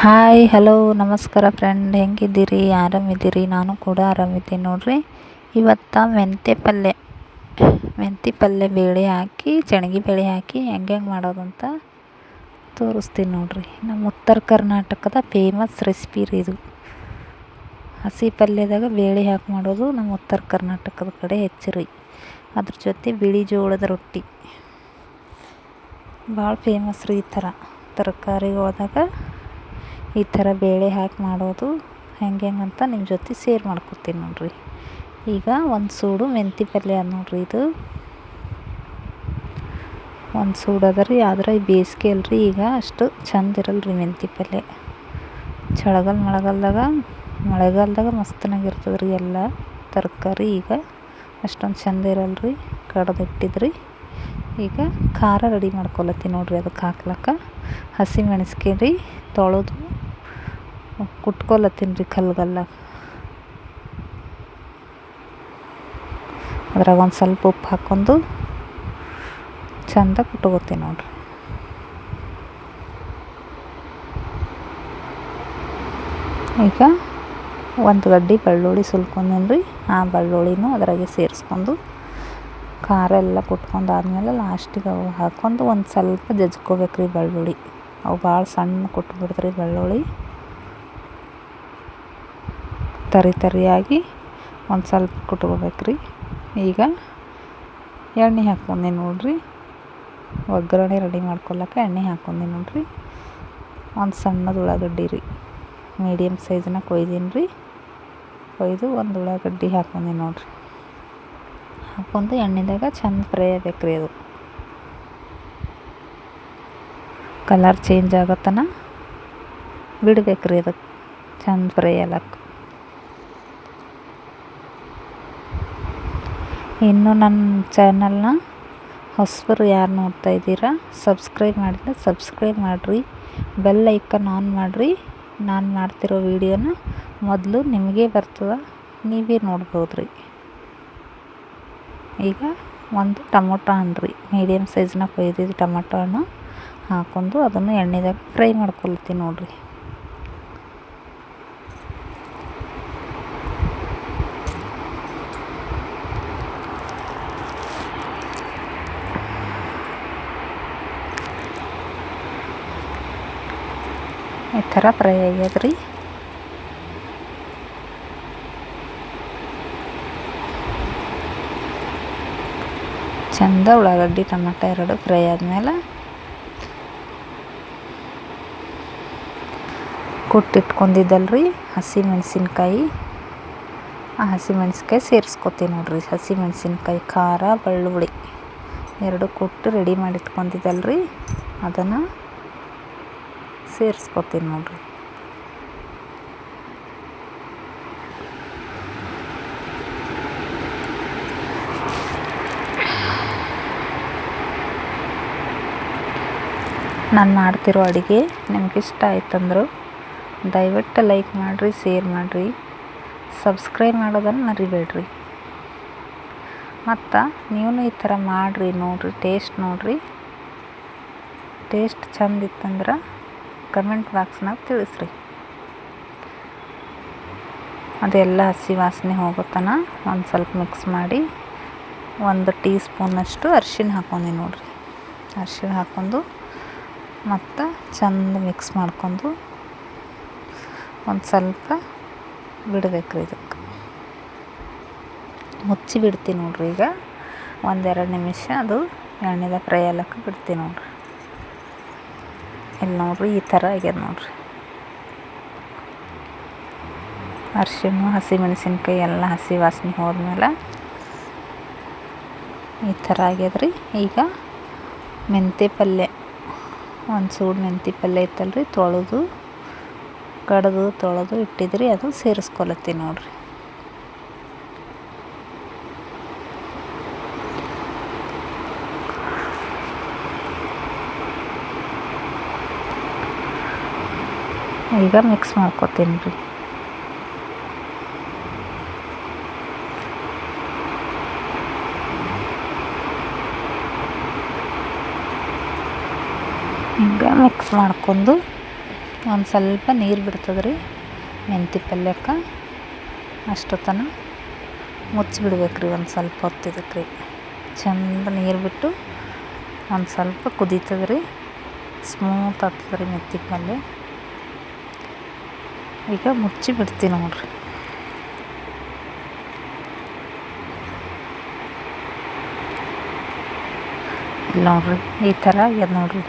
Hi hello ನಮಸ್ಕಾರ friend, ಹೆಂಗಿದ್ದೀರಿ? ಆರಾಮಿದ್ದೀರಿ? ನಾನು ಕೂಡ ಆರಾಮಿದ್ದೀನಿ ನೋಡ್ರಿ. ಇವತ್ತು ಮೆಂತ್ಯ ಪಲ್ಯ ಬೇಳೆ ಹಾಕಿ ಚಣಗಿ ಬೇಳೆ ಹಾಕಿ ಹೆಂಗೆ ಮಾಡೋದು ಅಂತ ತೋರಿಸ್ತೀನಿ ನೋಡ್ರಿ. ನಮ್ಮ ಉತ್ತರ ಕರ್ನಾಟಕದ ಫೇಮಸ್ ರೆಸಿಪಿ ರೀ ಇದು. ಹಸಿ ಪಲ್ಯದಾಗ ಬೇಳೆ ಹಾಕಿ ಮಾಡೋದು ನಮ್ಮ ಉತ್ತರ ಕರ್ನಾಟಕದ ಕಡೆ ಹೆಚ್ಚು ರೀ. ಅದ್ರ ಜೊತೆ ಬಿಳಿ ಜೋಳದ ರೊಟ್ಟಿ ಭಾಳ ಫೇಮಸ್ ರೀ. ಈ ಥರ ತರಕಾರಿಗಳದಾಗ ಈ ಥರ ಬೇಳೆ ಹಾಕಿ ಮಾಡೋದು ಹೆಂಗೆ ಅಂತ ನಿಮ್ಮ ಜೊತೆ ಶೇರ್ ಮಾಡ್ಕೊತೀನಿ ನೋಡ್ರಿ. ಈಗ ಒಂದು ಸೂಡು ಮೆಂತ್ಯ ಪಲ್ಯ ಅದ ನೋಡ್ರಿ. ಇದು ಒಂದು ಸೂಡು ಅದ ರೀ. ಆದ್ರೆ ಈ ಬೇಸಿಗೆ ಅಲ್ರಿ, ಈಗ ಅಷ್ಟು ಚಂದ ಇರಲ್ಲ ರೀ ಮೆಂತ್ಯ ಪಲ್ಯ. ಮಳೆಗಾಲದಾಗ ಮಸ್ತನಾಗಿರ್ತದೆ ರೀ. ಎಲ್ಲ ತರಕಾರಿ ಈಗ ಅಷ್ಟೊಂದು ಚಂದ ಇರಲ್ಲ ರೀ. ಕಡ್ದಿಟ್ಟಿದ್ರಿ. ಈಗ ಖಾರ ರೆಡಿ ಮಾಡ್ಕೊಳತ್ತೀನಿ ನೋಡ್ರಿ. ಅದಕ್ಕೆ ಹಾಕ್ಲಕ್ಕ ಹಸಿ ಮೆಣಸಿನ್ಕಾಯಿ ರೀ ತೊಳೆದು ಕುಟ್ಕೊಳತ್ತೀನಿ ರೀ ಕಲ್ಗಲ್ಲಾಗ. ಅದ್ರಾಗ ಒಂದು ಸ್ವಲ್ಪ ಉಪ್ಪು ಹಾಕ್ಕೊಂಡು ಚಂದ ಕುಟ್ಕೋತೀನಿ ನೋಡ್ರಿ. ಈಗ ಒಂದು ಗಡ್ಡೆ ಬೆಳ್ಳುಳ್ಳಿ ಸುಲ್ಕೊಂಡೇನಿ ರೀ. ಆ ಬೆಳ್ಳುಳ್ಳಿನೂ ಅದ್ರಾಗೆ ಸೇರಿಸ್ಕೊಂಡು ಖಾರ ಎಲ್ಲ ಕುಟ್ಕೊಂಡು ಆದಮೇಲೆ ಲಾಸ್ಟಿಗೆ ಅವು ಹಾಕ್ಕೊಂಡು ಒಂದು ಸ್ವಲ್ಪ ಜಜ್ಕೋಬೇಕು ರೀ ಬೆಳ್ಳುಳ್ಳಿ. ಅವು ಭಾಳ ಸಣ್ಣ ಕುಟ್ಬಿಡ್ದ್ರಿ ಬೆಳ್ಳುಳ್ಳಿ. ತರಿಯಾಗಿ ಒಂದು ಸ್ವಲ್ಪ ಕುಟ್ಕೋಬೇಕು ರೀ. ಈಗ ಎಣ್ಣೆ ಹಾಕ್ಕೊಂಡೆ ನೋಡ್ರಿ. ಒಗ್ಗರಣೆ ರೆಡಿ ಮಾಡ್ಕೊಳಕ್ಕೆ ಎಣ್ಣೆ ಹಾಕ್ಕೊಂಡೆ ನೋಡ್ರಿ. ಒಂದು ಸಣ್ಣದು ಉಳ್ಳಾಗಡ್ಡಿ ರೀ, ಮೀಡಿಯಮ್ ಸೈಜ್ನ ಕೊಯ್ದೀನಿ ರೀ. ಕೊಯ್ದು ಒಂದು ಉಳ್ಳಾಗಡ್ಡಿ ಹಾಕ್ಕೊಂಡೆ ನೋಡ್ರಿ. ಹಾಕ್ಕೊಂಡು ಎಣ್ಣೆದಾಗ ಚಂದ ಫ್ರೈ ಆಗ್ಬೇಕು ರೀ. ಅದು ಕಲರ್ ಚೇಂಜ್ ಆಗತ್ತನ ಬಿಡ್ಬೇಕು ರೀ. ಅದಕ್ಕೆ ಚಂದ ಫ್ರೈ ಆಗಕ್ಕೆ. ಇನ್ನು ನನ್ನ ಚಾನಲ್ನ ಹೊಸಬರು ಯಾರು ನೋಡ್ತಾ ಇದ್ದೀರಾ, ಸಬ್ಸ್ಕ್ರೈಬ್ ಮಾಡಿದ್ರೆ ಸಬ್ಸ್ಕ್ರೈಬ್ ಮಾಡಿರಿ. ಬೆಲ್ ಐಕನ್ ಆನ್ ಮಾಡಿರಿ. ನಾನು ಮಾಡ್ತಿರೋ ವೀಡಿಯೋನ ಮೊದಲು ನಿಮಗೆ ಬರ್ತದೆ, ನೀವೇ ನೋಡ್ಬೋದು ರೀ. ಈಗ ಒಂದು ಟೊಮೊಟೊ ಹಣ್ಣು ರೀ, ಮೀಡಿಯಮ್ ಸೈಜ್ನ ಕೊಯ್ದಿದ್ದು ಟೊಮೊಟೊ ಹಣ್ಣು ಹಾಕ್ಕೊಂಡು ಅದನ್ನು ಎಣ್ಣೆದಾಗ ಫ್ರೈ ಮಾಡ್ಕೊಳ್ತೀನಿ ನೋಡ್ರಿ. ಈ ಥರ ಫ್ರೈ ಆಗ್ಯದ್ರಿ. ಚಂದ ಉಳ್ಳಾಗಡ್ಡಿ ಟೊಮೊಟೊ ಎರಡು ಫ್ರೈ ಆದಮೇಲೆ ಕುಟ್ಟಿಟ್ಕೊಂಡಿದ್ದಲ್ರಿ ಹಸಿ ಮೆಣಸಿನ್ಕಾಯಿ, ಆ ಹಸಿ ಮೆಣಸಿನ್ಕಾಯಿ ಸೇರಿಸ್ಕೊತೀನಿ ನೋಡ್ರಿ. ಹಸಿ ಮೆಣಸಿನ್ಕಾಯಿ, ಖಾರ, ಬೆಳ್ಳುಳ್ಳಿ ಎರಡು ಕುಟ್ಟು ರೆಡಿ ಮಾಡಿ ಇಟ್ಕೊಂಡಿದ್ದಲ್ರಿ, ಅದನ್ನು ಸೇರಿಸ್ಕೊತೀನಿ ನೋಡ್ರಿ. ನಾನು ಮಾಡ್ತಿರೋ ಅಡುಗೆ ನಿಮ್ಗೆ ಇಷ್ಟ ಆಯ್ತಂದ್ರೆ ದಯವಿಟ್ಟು ಲೈಕ್ ಮಾಡಿರಿ, ಶೇರ್ ಮಾಡಿರಿ, ಸಬ್ಸ್ಕ್ರೈಬ್ ಮಾಡೋದನ್ನು ಮರಿಬೇಡ್ರಿ. ಮತ್ತು ನೀವು ಈ ಥರ ಮಾಡಿರಿ ನೋಡಿರಿ, ಟೇಸ್ಟ್ ನೋಡಿರಿ. ಟೇಸ್ಟ್ ಚಂದ ಇತ್ತಂದ್ರೆ ಕಮೆಂಟ್ ಬಾಕ್ಸ್ನಾಗ ತಿಳಿಸ್ರಿ. ಅದೆಲ್ಲ ಹಸಿ ವಾಸನೆ ಹೋಗುತ್ತಾನ ಒಂದು ಸ್ವಲ್ಪ ಮಿಕ್ಸ್ ಮಾಡಿ 1 ಟೀ ಸ್ಪೂನಷ್ಟು ಅರಿಶಿಣ ಹಾಕ್ಕೊಂಡೆ ನೋಡ್ರಿ. ಅರಿಶಿಣ ಹಾಕ್ಕೊಂಡು ಮತ್ತು ಚಂದ ಮಿಕ್ಸ್ ಮಾಡ್ಕೊಂಡು ಒಂದು ಸ್ವಲ್ಪ ಬಿಡಬೇಕು ರೀ. ಇದಕ್ಕೆ ಮುಚ್ಚಿ ಬಿಡ್ತೀನಿ ನೋಡ್ರಿ. ಈಗ 1-2 ನಿಮಿಷ ಅದು ಎಣ್ಣೆದಾಗ ಫ್ರೈ ಆಗಕ್ಕೆ ಬಿಡ್ತೀನಿ ನೋಡ್ರಿ. ಇಲ್ಲಿ ನೋಡ್ರಿ, ಈ ಥರ ಆಗ್ಯದ ನೋಡ್ರಿ. ಅರಿಶಿಣ, ಹಸಿ ಮೆಣಸಿನ್ಕಾಯಿ ಎಲ್ಲ ಹಸಿ ವಾಸನೆ ಹೋದ್ಮೇಲೆ ಈ ಥರ ಆಗ್ಯದ್ರಿ. ಈಗ ಮೆಂತ್ಯ ಪಲ್ಯ, ಒಂದು ಸೂಡು ಮೆಂತ್ಯ ಪಲ್ಯ ಇತ್ತಲ್ರಿ, ತೊಳೆದು ಇಟ್ಟಿದ್ರಿ, ಅದು ಸೇರಿಸ್ಕೊಳತ್ತೀನಿ ನೋಡ್ರಿ. ಈಗ ಮಿಕ್ಸ್ ಮಾಡ್ಕೊತೀನಿ ರೀ. ಈಗ ಮಿಕ್ಸ್ ಮಾಡ್ಕೊಂಡು ಒಂದು ಸ್ವಲ್ಪ ನೀರು ಬಿಡ್ತದೆ ರೀ ಮೆಂತ್ಯ ಪಲ್ಯಕ್ಕೆ. ಅಷ್ಟೊತ್ತನ ಮುಚ್ಚಿಬಿಡ್ಬೇಕು ರೀ ಒಂದು ಸ್ವಲ್ಪ ಹೊತ್ತಿದಕ್ಕೆ ರೀ. ಚಂದ ನೀರು ಬಿಟ್ಟು ಒಂದು ಸ್ವಲ್ಪ ಕುದೀತದೆ ರೀ, ಸ್ಮೂತ್ ಆಗ್ತದೆ ರೀ ಮೆಂತ್ಯ ಪಲ್ಯ. ಈಗ ಮುಚ್ಚಿ ಬಿಡ್ತೀನಿ ನೋಡಿರಿ. ಇಲ್ಲಿ ನೋಡಿರಿ ಈ ಥರ ಆಗ್ಯದ ನೋಡಿರಿ.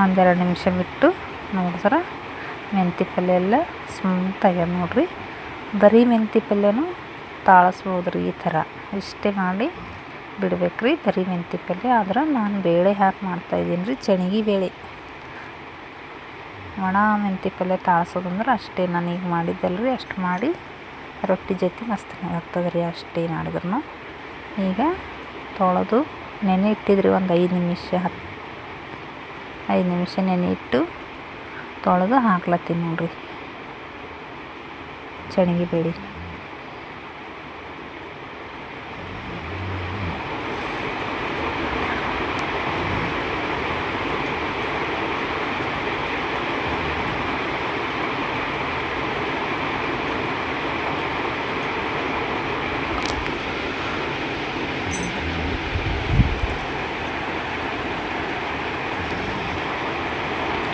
ಒಂದೆರಡು ನಿಮಿಷ ಬಿಟ್ಟು ನೋಡಿದ್ರೆ ಮೆಂತ್ಯ ಪಲ್ಯ ಎಲ್ಲ ಸ್ಮೂತ್ ಆಗ್ಯದ ನೋಡಿರಿ. ಬರೀ ಮೆಂತ್ಯ ಪಲ್ಯನೂ ತಾಳಿಸ್ಬೋದು ರೀ ಈ ಥರ. ಇಷ್ಟೇ ಮಾಡಿ ಬಿಡ್ಬೇಕು ರೀ ಬರೀ ಮೆಂತ್ಯ ಪಲ್ಯ. ಆದ್ರೆ ನಾನು ಬೇಳೆ ಹಾಕಿ ಮಾಡ್ತಾಯಿದ್ದೀನಿ ರೀ, ಚಣಿಗೆ ಬೇಳೆ. ಒಣ ಮೆಂತ್ಯ ಪಲ್ಯ ತಾಳ್ಸೋದಂದ್ರೆ ಅಷ್ಟೇ ನಾನು ಈಗ ಮಾಡಿದ್ದಲ್ಲ ರೀ, ಅಷ್ಟು ಮಾಡಿ ರೊಟ್ಟಿ ಜೊತೆ ಮಸ್ತ್ ಆಗ್ತದೆ ರೀ ಅಷ್ಟೇ ಮಾಡಿದ್ರು. ಈಗ ತೊಳೆದು ನೆನೆ ಇಟ್ಟಿದ್ರಿ ಒಂದು 5 ನಿಮಿಷ ನೆನೆ ಇಟ್ಟು ತೊಳೆದು ಹಾಕ್ಲತ್ತೀನಿ ನೋಡಿರಿ ಚಣಿಗೆ ಬೇಳೆ.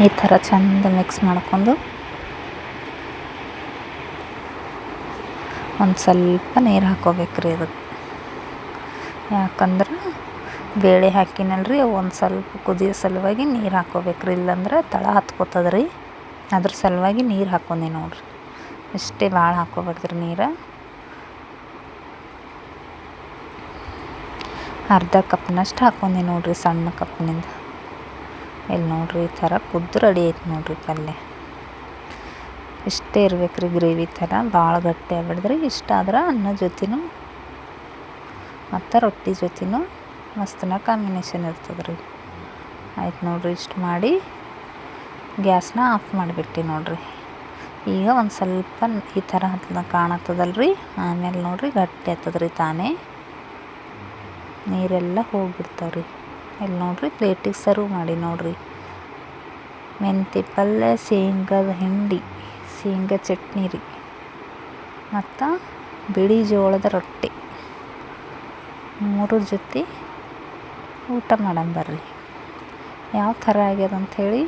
ಈ ಥರ ಚಂದ ಮಿಕ್ಸ್ ಮಾಡ್ಕೊಂಡು ಒಂದು ಸ್ವಲ್ಪ ನೀರು ಹಾಕ್ಕೋಬೇಕು ರೀ ಅದಕ್ಕೆ. ಯಾಕಂದ್ರೆ ಬೇಳೆ ಹಾಕಿನಲ್ರಿ ಒಂದು ಸ್ವಲ್ಪ ಕುದಿಯೋ ಸಲುವಾಗಿ ನೀರು ಹಾಕ್ಕೋಬೇಕು ರೀ, ಇಲ್ಲಾಂದ್ರೆ ತಳ ಹತ್ಕೋತದೆ ರೀ. ಅದ್ರ ಸಲುವಾಗಿ ನೀರು ಹಾಕ್ಕೊಂಡಿ ನೋಡಿರಿ. ಇಷ್ಟೇ ಭಾಳ ಹಾಕ್ಕೋಬೇಡ್ರಿ ನೀರು. ಅರ್ಧ ಕಪ್ನಷ್ಟು ಹಾಕ್ಕೊಂಡಿ ನೋಡಿರಿ, ಸಣ್ಣ ಕಪ್ನಿಂದ. ಇಲ್ಲಿ ನೋಡಿರಿ ಈ ಥರ ಕುದ್ದು ರೆಡಿ ಐತೆ ನೋಡಿರಿ ಪಲ್ಯ. ಇಷ್ಟೇ ಇರ್ಬೇಕು ರೀ ಗ್ರೇವಿ ಥರ, ಭಾಳ ಗಟ್ಟಿ ಆಗ್ಬಿಡ್ದ್ರಿ. ಇಷ್ಟ ಆದ್ರೆ ಅನ್ನ ಜೊತೆನೂ ಮತ್ತು ರೊಟ್ಟಿ ಜೊತೆನೂ ಮಸ್ತನ ಕಾಂಬಿನೇಷನ್ ಇರ್ತದೆ ರೀ. ಆಯ್ತು ನೋಡಿರಿ, ಇಷ್ಟು ಮಾಡಿ ಗ್ಯಾಸ್ನ ಆಫ್ ಮಾಡಿಬಿಟ್ಟು ನೋಡಿರಿ. ಈಗ ಒಂದು ಸ್ವಲ್ಪ ಈ ಥರ ಕಾಣತ್ತದಲ್ಲ ರೀ, ಆಮೇಲೆ ನೋಡಿರಿ ಗಟ್ಟಿ ಆಗ್ತದೆ ರೀ ತಾನೇ, ನೀರೆಲ್ಲ ಹೋಗಿಬಿಡ್ತಾವೆ ರೀ. ಇಲ್ಲಿ ನೋಡಿರಿ ಪ್ಲೇಟಿಗೆ ಸರ್ವ್ ಮಾಡಿ ನೋಡಿರಿ. ಮೆಂತ್ಯ ಪಲ್ಯ, ಶೇಂಗಾದ ಹಿಂಡಿ, ಶೇಂಗಾ ಚಟ್ನಿ ರೀ, ಮತ್ತು ಬಿಳಿ ಜೋಳದ ರೊಟ್ಟಿ, 3 ಜೊತೆ ಊಟ ಮಾಡೋಣ ಬರ್ರಿ. ಯಾವ ಥರ ಆಗ್ಯದ ಅಂಥೇಳಿ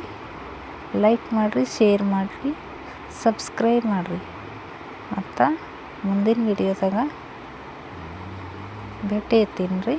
ಲೈಕ್ ಮಾಡಿರಿ, ಶೇರ್ ಮಾಡಿರಿ, ಸಬ್ಸ್ಕ್ರೈಬ್ ಮಾಡಿರಿ. ಮತ್ತು ಮುಂದಿನ ವಿಡಿಯೋದಾಗ ಭೇಟಿ ಐತೀನಿ ರೀ.